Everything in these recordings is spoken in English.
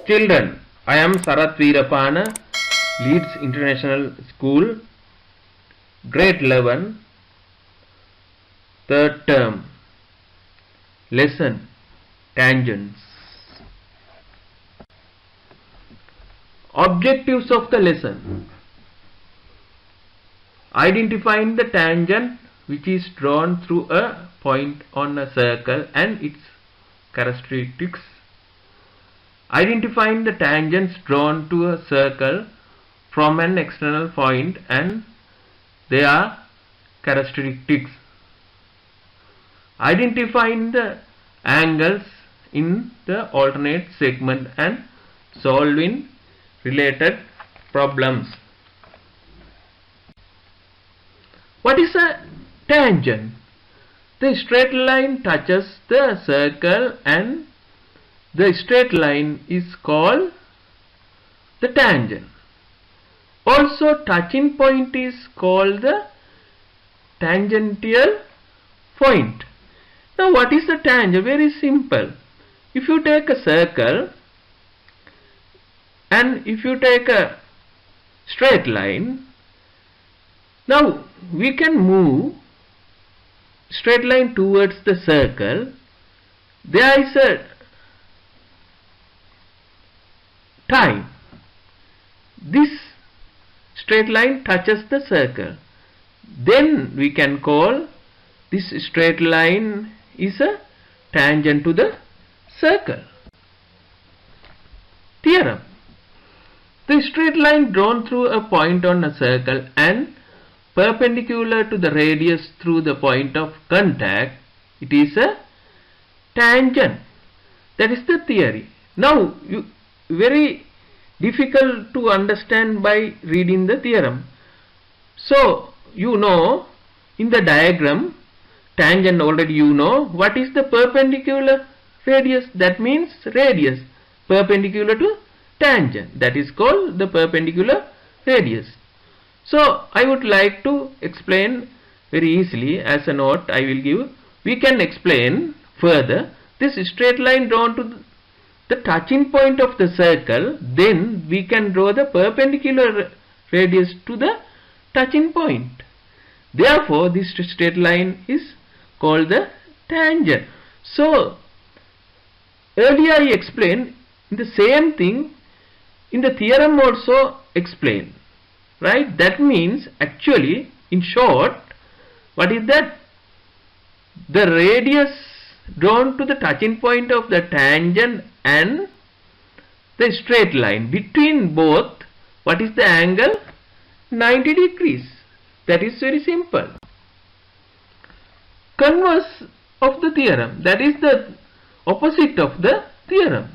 Children, I am Sarath Veerapana, Leeds International School, Grade 11, third term. Lesson Tangents. Objectives of the lesson: identifying the tangent which is drawn through a point on a circle and its characteristics. Identifying the tangents drawn to a circle from an external point and their characteristics. Identifying the angles in the alternate segment and solving related problems. What is a tangent? The straight line touches the circle and the straight line is called the tangent. Also, touching point is called the tangential point. Now, what is the tangent? Very simple. If you take a circle and if you take a straight line, now we can move straight line towards the circle. There is a time. This straight line touches the circle. Then we can call this straight line is a tangent to the circle. Theorem: the straight line drawn through a point on a circle and perpendicular to the radius through the point of contact, it is a tangent. That is the theory. Now, very difficult to understand by reading the theorem. So, you know, in the diagram, tangent already you know. What is the perpendicular radius? That means radius perpendicular to tangent. That is called the perpendicular radius. So, I would like to explain very easily as a note I will give. We can explain further this straight line drawn to the touching point of the circle. Then we can draw the perpendicular radius to the touching point. Therefore, this straight line is called the tangent. So, earlier I explained the same thing in the theorem also explained. Right? That means actually, in short, what is that? The radius drawn to the touching point of the tangent and the straight line. Between both, what is the angle? 90 degrees. That is very simple. Converse of the theorem, that is the opposite of the theorem.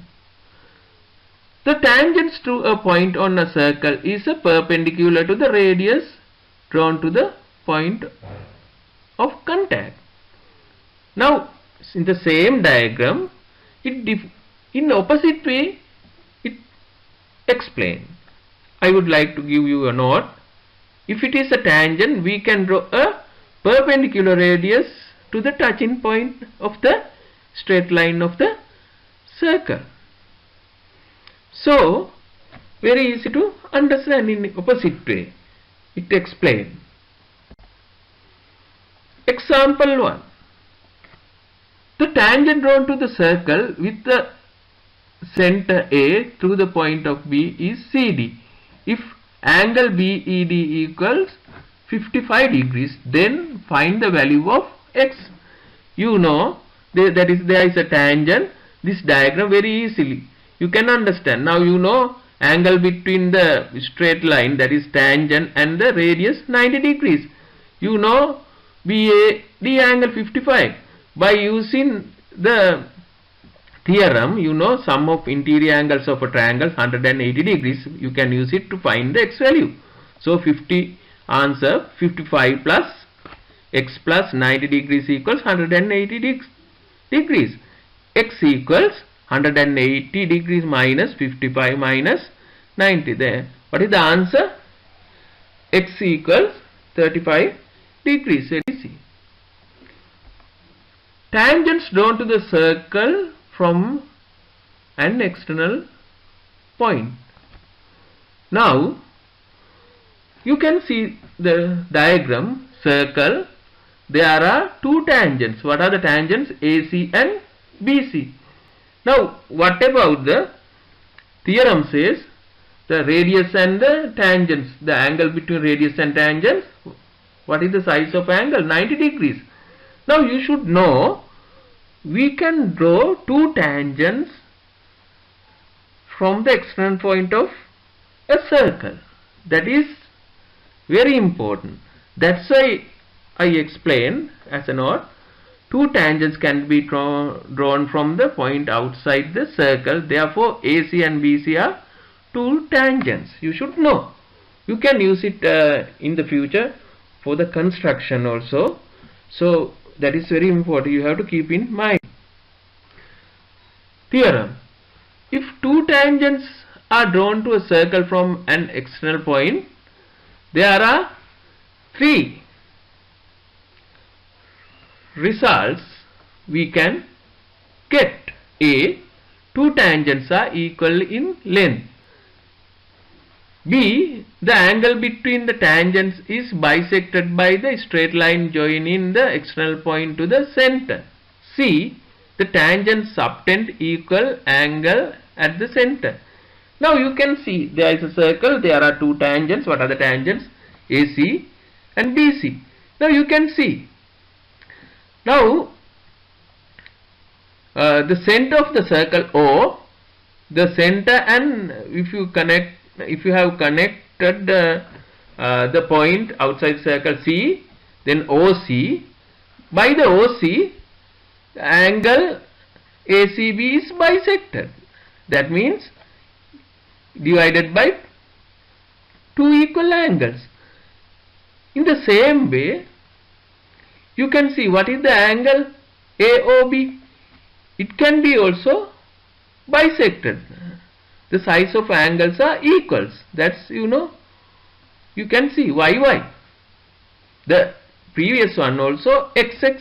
The tangents to a point on a circle is a perpendicular to the radius drawn to the point of contact. Now, in the same diagram, in opposite way it explains. I would like to give you a note. If it is a tangent, we can draw a perpendicular radius to the touching point of the straight line of the circle. So, very easy to understand in opposite way. It explains. Example 1. The tangent drawn to the circle with the center A through the point of B is CD. If angle BED equals 55 degrees, then find the value of X. You know, there is a tangent. This diagram very easily you can understand. Now you know angle between the straight line, that is tangent, and the radius 90 degrees. You know BAD angle 55. By using the theorem, you know sum of interior angles of a triangle 180 degrees. You can use it to find the X value. So 50 answer 55 plus X plus 90 degrees equals 180 degrees. X equals 180 degrees minus 55 minus 90. There. What is the answer? X equals 35 degrees. Very easy. Tangents drawn to the circle from an external point. Now you can see the diagram. Circle, there are two tangents. What are the tangents? AC and BC. Now what about the theorem says the radius and the tangents, the angle between radius and tangents, what is the size of angle? 90 degrees. Now you should know we can draw two tangents from the external point of a circle. That is very important. That's why I explain as a note, two tangents can be drawn from the point outside the circle. Therefore AC and BC are two tangents. You should know. You can use it in the future for the construction also. So that is very important. You have to keep in mind. Theorem. If two tangents are drawn to a circle from an external point, there are three results we can get. A. Two tangents are equal in length. B. The angle between the tangents is bisected by the straight line joining the external point to the center. C. The tangents subtend equal angle at the center. Now you can see there is a circle, there are two tangents. What are the tangents? AC and BC. Now you can see. Now the center of the circle O, the center, and if you have connected the point outside circle C, then OC, by the OC the angle ACB is bisected. That means divided by two equal angles. In the same way, you can see what is the angle AOB. It can be also bisected. The size of angles are equals. That's, you can see YY. The previous one also XX.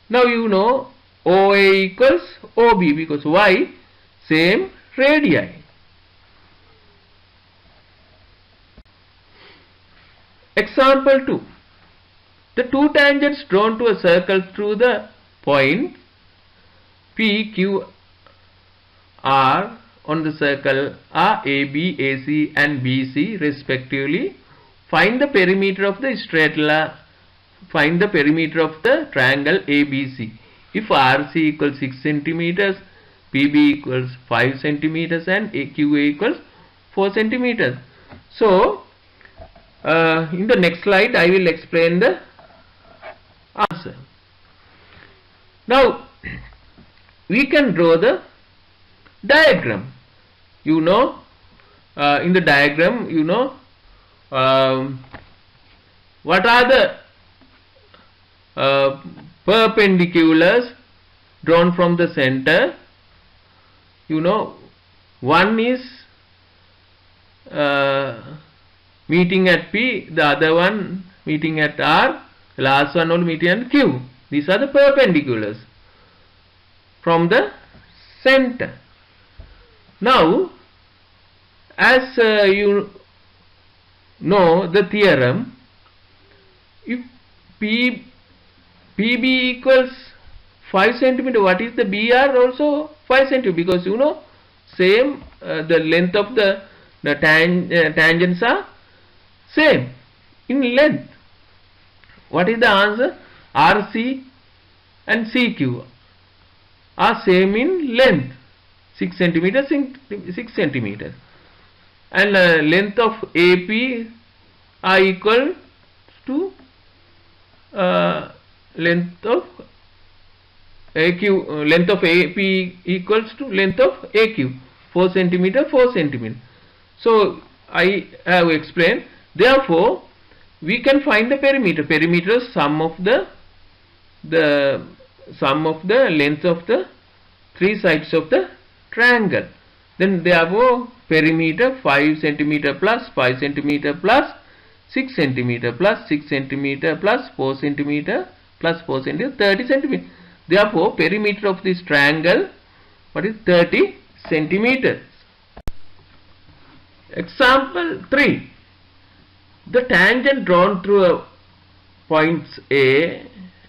Now you know OA equals OB because Y same radii. Example 2. The two tangents drawn to a circle through the point P, Q, R on the circle are AB, AC and BC respectively. Find the perimeter of the straight line. Find the perimeter of the triangle ABC. If RC equals 6 centimeters, PB equals 5 centimeters and AQA equals 4 centimeters. So in the next slide I will explain the answer. Now we can draw the diagram. In the diagram, what are the perpendiculars drawn from the center. One is meeting at P, the other one meeting at R, the last one only meeting at Q. These are the perpendiculars from the center. Now as you know the theorem, if PB equals 5 centimeter, what is the BR also 5 centimeter, because same the length of the tangents are same in length. What is the answer? RC and CQ are same in length, 6 centimeters, 6 centimeters, and length of AP are equal to length of AQ. Length of AP equals to length of AQ, 4 centimeter, 4 centimeter. So I have explained. Therefore, we can find the perimeter. Perimeter is sum of the length of the three sides of the triangle. Then therefore perimeter 5 centimeter plus 5 centimeter plus 6 centimeter plus 6 centimeter plus 4 centimeter plus 4 centimeter, 30 centimeter. Therefore perimeter of this triangle, what is 30 centimeters. Example 3. The tangent drawn through points A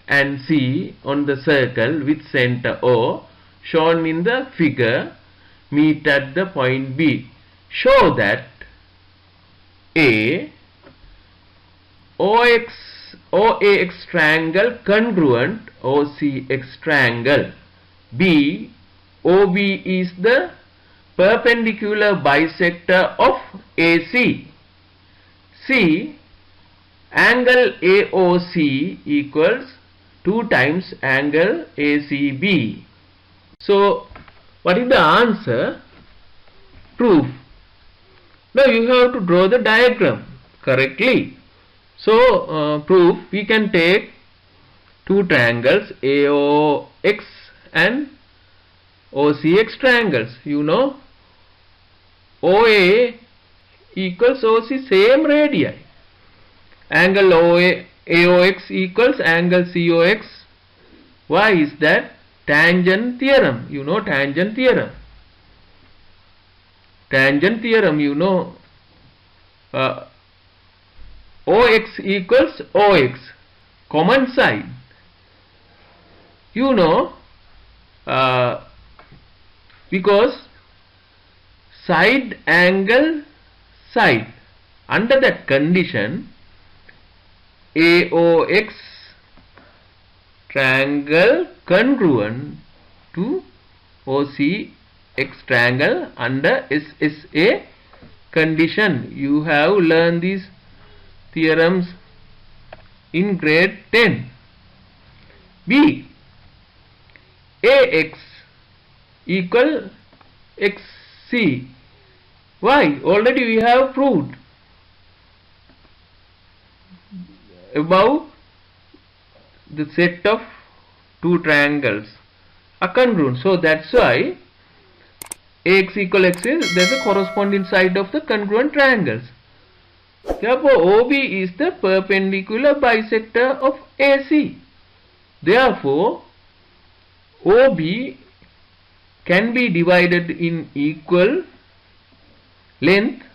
and C on the circle with center O shown in the figure meet at the point B. Show that A OAX triangle congruent OCX triangle. B OB is the perpendicular bisector of AC. C angle AOC equals 2 times angle ACB. So what is the answer? Proof. Now you have to draw the diagram correctly. So proof, we can take two triangles AOX and OCX triangles. You know OA equals OC, same radii. Angle AOX equals angle COX. Why is that? Tangent theorem. You know tangent theorem. Tangent theorem, you know OX equals OX, common side. You know because side angle side, under that condition AOX triangle congruent to OCX triangle under SSA condition. You have learned these theorems in grade 10. B AX equal XC. Why? Already we have proved above the set of two triangles are congruent. So that's why AX equal X is there is a corresponding side of the congruent triangles. Therefore OB is the perpendicular bisector of AC. Therefore OB can be divided in equal length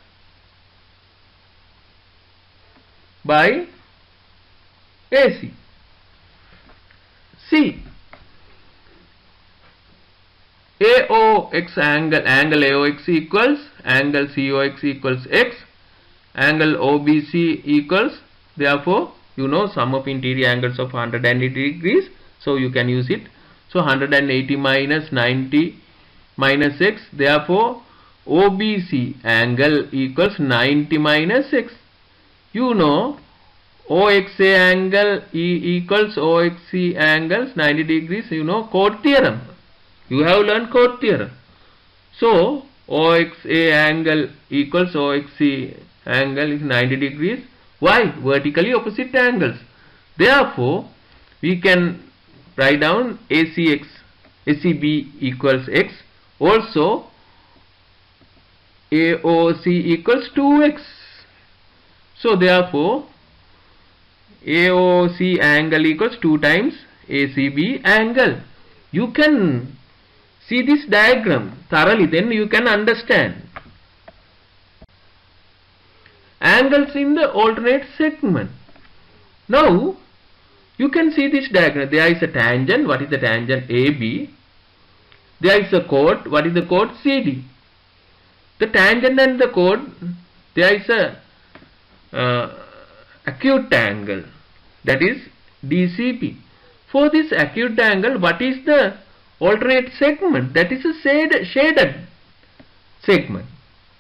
by AC. C AOX angle AOX equals angle COX equals X, angle OBC equals, therefore you know sum of interior angles of 180 degrees, so you can use it. So 180 minus 90 minus X, therefore OBC angle equals 90 minus X. You know OXA angle equals OXC angles 90 degrees, you know chord theorem. You have learned chord theorem. So OXA angle equals OXC angle is 90 degrees. Why? Vertically opposite angles. Therefore we can write down ACB equals X. Also AOC equals 2X. So therefore AOC angle equals 2 times ACB angle. You can see this diagram thoroughly, then you can understand. Angles in the alternate segment. Now you can see this diagram. There is a tangent. What is the tangent? AB. There is a chord. What is the chord? CD. The tangent and the chord, there is a acute angle, that is DCP. For this acute angle, what is the alternate segment? That is a shaded segment.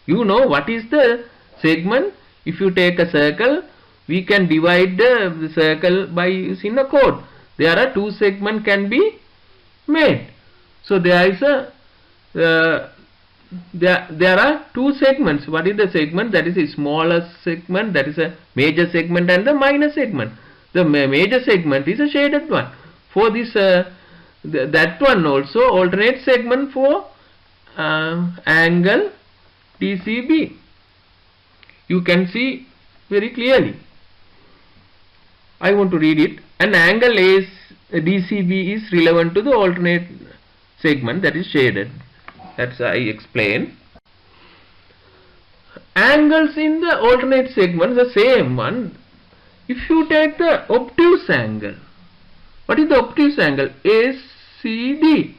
You know what is the segment? If you take a circle, we can divide the circle by using a chord. There are two segments can be made. So there is a there are two segments. What is the segment? That is a smaller segment, that is a major segment, and the minor segment. The major segment is a shaded one. For this that one also alternate segment for angle DCB. You can see very clearly. I want to read it. An angle DCB is relevant to the alternate segment that is shaded. That's I explain. angles in the alternate segments, the same one. If you take the obtuse angle, what is the obtuse angle? ACD.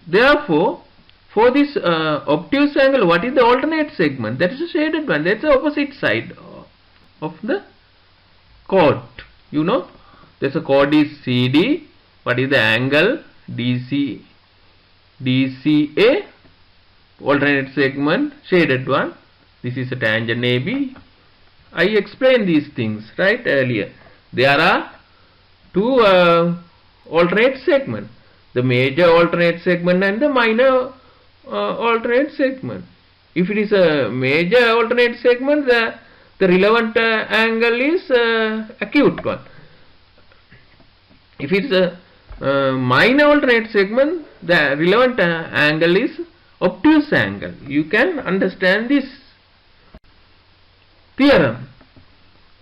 Therefore, for this obtuse angle, what is the alternate segment? That is the shaded one. That's the opposite side of the chord. You know, there's a chord is CD. What is the angle? DC, DCA. Alternate segment, shaded one. This is a tangent AB. I explained these things right earlier. There are two alternate segments, the major alternate segment and the minor alternate segment. If it is a major alternate segment, the relevant angle is acute one. If it is a minor alternate segment, the relevant angle is obtuse angle. You can understand this theorem.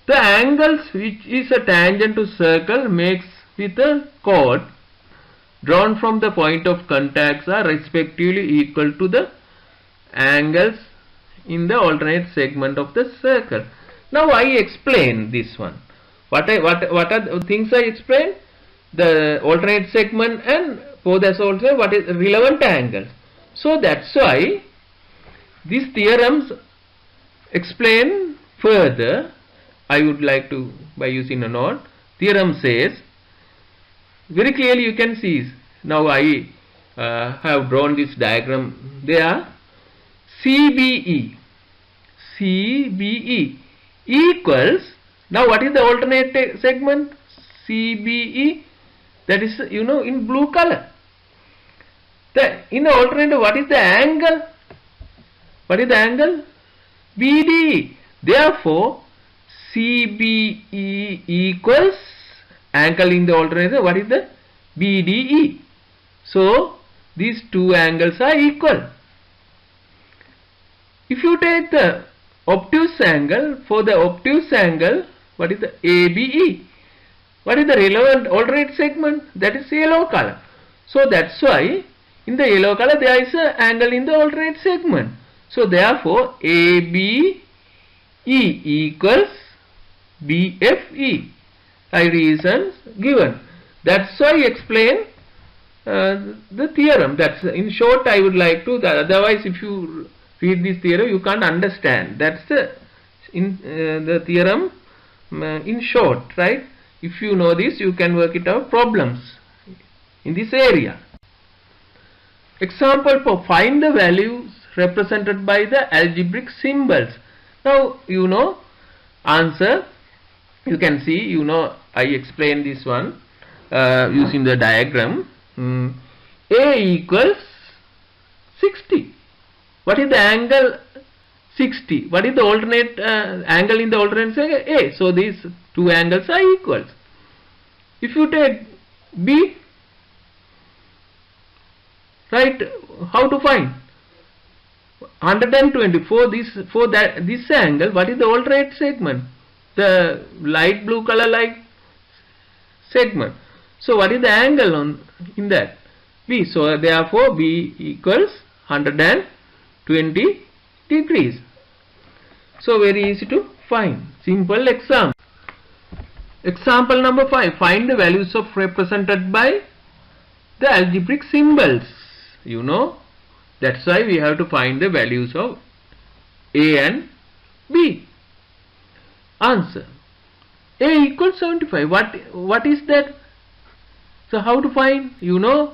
The angles which is a tangent to circle makes with a chord drawn from the point of contacts are respectively equal to the angles in the alternate segment of the circle. Now I explain this one. What are the things I explained? The alternate segment and for this also what is relevant angles. So that's why these theorems explain further. I would like to, by using a note, theorem says, very clearly you can see, now I have drawn this diagram there, CBE equals, now what is the alternate segment? CBE, that is, you know, in blue color. In the alternative, what is the angle? What is the angle? BDE. Therefore, CBE equals angle in the alternative. What is the BDE? So, these two angles are equal. If you take the obtuse angle, for the obtuse angle, what is the ABE? What is the relevant alternate segment? That is yellow color. So, that's why in the yellow color there is an angle in the alternate segment. So therefore ABE equals BFE. By reasons given. That's why I explain the theorem. That's in short I would like to. Otherwise, if you read this theorem, you can't understand. That's the theorem in short, right? If you know this, you can work it out problems in this area. Example for find the values represented by the algebraic symbols. Now you know answer. You can see, you know, I explained this one using the diagram. A equals 60. What is the angle? 60. What is the alternate angle in the alternate segment? A. So these two angles are equals. If you take B, right, how to find? 120 for this angle. What is the alternate segment? The light blue color like segment. So what is the angle in that? B. So therefore B equals 120 degrees. So very easy to find. Simple example. Example number 5. Find the values of represented by the algebraic symbols. You know, that's why we have to find the values of A and B. Answer. A equals 75. What is that? So how to find? You know,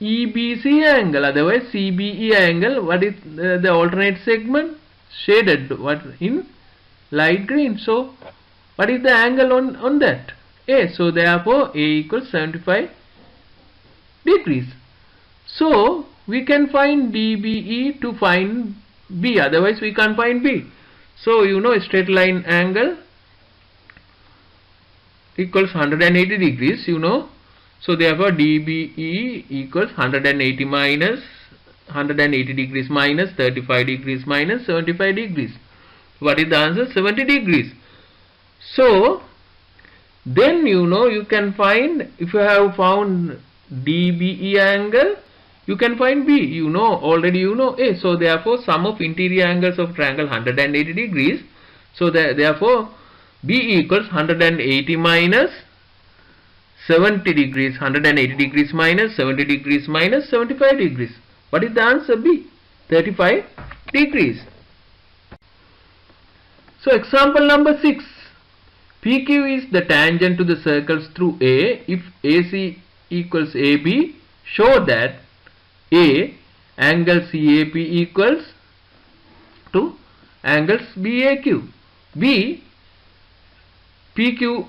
EBC angle, otherwise CBE angle. What is the alternate segment? Shaded, what in light green. So what is the angle on that? A. So therefore A equals 75 degrees. So we can find DBE to find B, otherwise we can't find B. So you know, a straight line angle equals 180 degrees, you know. So therefore DBE equals 180 minus 180 degrees minus 35 degrees minus 75 degrees. What is the answer? 70 degrees. So then you know, you can find, if you have found DBE angle, you can find B. Already you know A. So therefore sum of interior angles of triangle 180 degrees. So therefore B equals 180 minus 70 degrees. 180 degrees minus 70 degrees minus 75 degrees. What is the answer? B. 35 degrees. So example number 6. PQ is the tangent to the circles through A. If AC equals AB, show that A angle CAP equals to angles BAQ. B PQ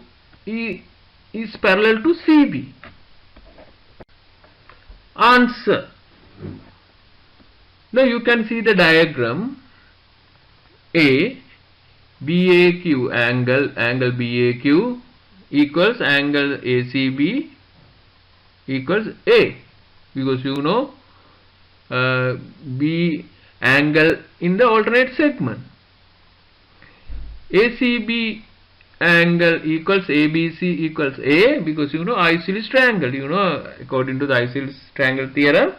is parallel to CB. Answer. Now you can see the diagram. A BAQ angle BAQ equals angle ACB equals A, because B angle in the alternate segment. ACB angle equals ABC equals A, because isosceles triangle, according to the isosceles triangle theorem,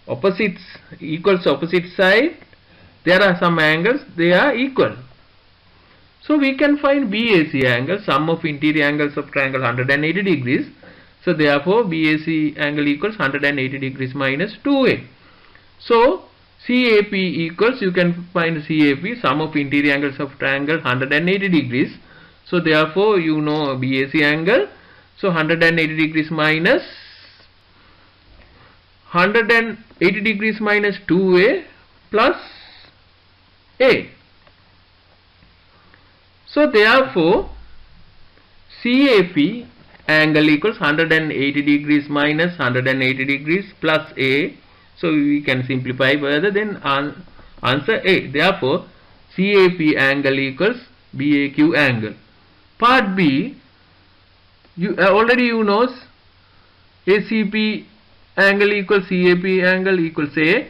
opposites equals opposite side, there are some angles, they are equal. So we can find BAC angle, sum of interior angles of triangle 180 degrees. So therefore BAC angle equals 180 degrees minus 2A. So CAP equals, you can find CAP, sum of interior angles of triangle 180 degrees. So therefore BAC angle. So 180 degrees minus 180 degrees minus 2A plus A. So therefore CAP angle equals 180 degrees minus 180 degrees plus A. So we can simplify further, then answer A. Therefore CAP angle equals BAQ angle. Part B, already ACP angle equals CAP angle equals A.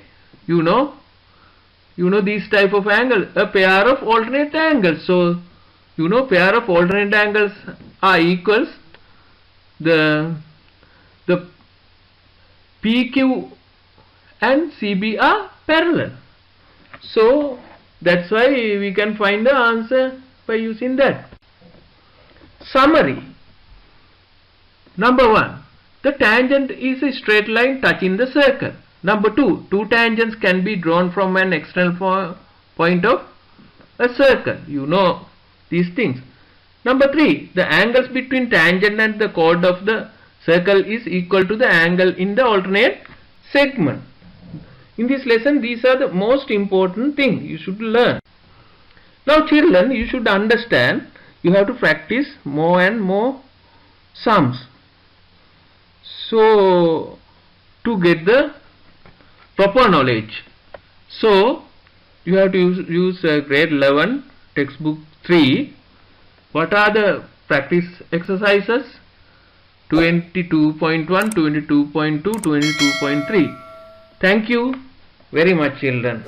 You know these type of angle, a pair of alternate angles. So pair of alternate angles are equals, the PQ and CB are parallel. So that's why we can find the answer by using that. Summary. Number 1, the tangent is a straight line touching the circle. Number 2, two tangents can be drawn from an external point of a circle. These things. Number 3, the angles between tangent and the chord of the circle is equal to the angle in the alternate segment. In this lesson, these are the most important things you should learn. Now children, you should understand, you have to practice more and more sums. So to get the proper knowledge. So you have to use grade 11 textbook 3. What are the practice exercises? 22.1, 22.2, 22.3. Thank you very much children.